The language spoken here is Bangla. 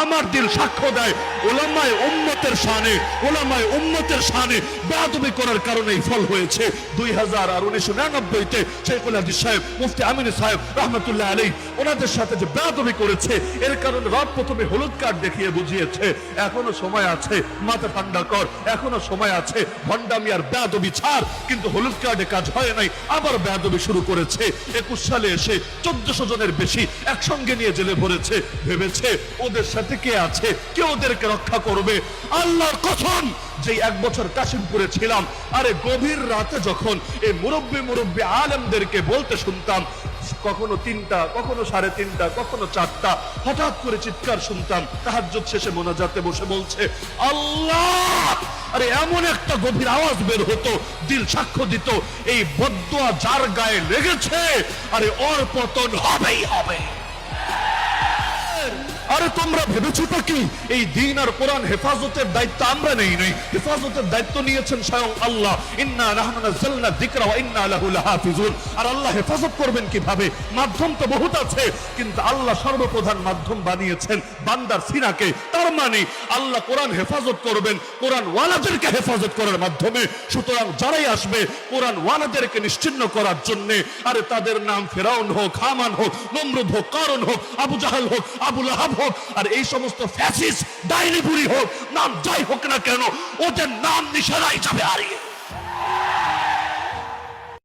আমার দিল সাক্ষ্য দেয় উলামায়ে উম্মতের শানে বেয়াদবি করার কারণেই ফল হয়েছে। 2000 আর 1999 তে শেখুল হাদিস সাহেব মুফতি আমিন সাহেব রহমতুল্লাহ আলাইহি ওনাদের সাথে যে বেয়াদবি করেছে, এর কারণে রব প্রথমে হলুদ কার্ড দেখিয়ে বুঝিয়েছে এখনো সময় আছে, মাথা ঠান্ডা কর, এখনো সময় আছে, ভণ্ডামি আর বেয়াদবি ছাড়। কিন্তু হলুদ কার্ডে কাজ হয় নাই, আবার বেয়াদবি শুরু করেছে। 21 সালে এসে 1400 জনের বেশি একসঙ্গে নিয়ে জেলে ভরেছে। ভেবেছে ওদের সাথে কে আছে, কে ওদেরকে রক্ষা করবে। আল্লাহর কসম, যে 1 বছর কাশিমপুরে ছিলাম, আরে গভীর রাতে যখন এই মুরব্বী আলেমদেরকে বলতে শুনতাম, কখনো 3টা, কখনো 3:30, কখনো 4টা, হঠাৎ করে চিৎকার শুনতাম। তাহাজ্জুদ শেষে মোনাজাতে বসে বলছে আল্লাহ, আরে এমন একটা গভীর আওয়াজ বের হতো, দিল সাক্ষ্য দিত এই বদদুয়া যার গায়ে লেগেছে, আরে ওর পতন হবেই হবে। আরে তোমরা ভেবেছোটা কি এই দিন আর কোরআন হেফাজতের দায়িত্ব আমরা নেই নাই? হেফাজতের দায়িত্ব নিয়েছেন স্বয়ং আল্লাহ। ইন্না নাহনু নাযালনা যিকরা ওয়া ইন্না লাহু লাহাফিজুন। আর আল্লাহ হেফাজত করবেন কিভাবে? মাধ্যম তো বহুত আছে, কিন্তু আল্লাহ সর্বপ্রধান মাধ্যম বানিয়েছেন বান্দার সিনাকে। তার মানে আল্লাহ কোরআন হেফাজত করবেন কোরআন ওয়ালাদেরকে হেফাজত করার মাধ্যমে। সুতরাং যারাই আসবে কোরআন ওয়ালাদেরকে নিশ্চিহ্ন করার জন্য, আরে তাদের নাম ফেরাউন হোক, হামান হোক, নমরুদ হোক, কারুন হোক, আবু জাহাল হোক, আবু লাহাব হোক, আর এই সমস্ত ফ্যাসিস্ট ডাইনি বুড়ি হোক, নাম যাই হোক না কেন, ওদের নাম নিশানায় যাবে হারিয়ে।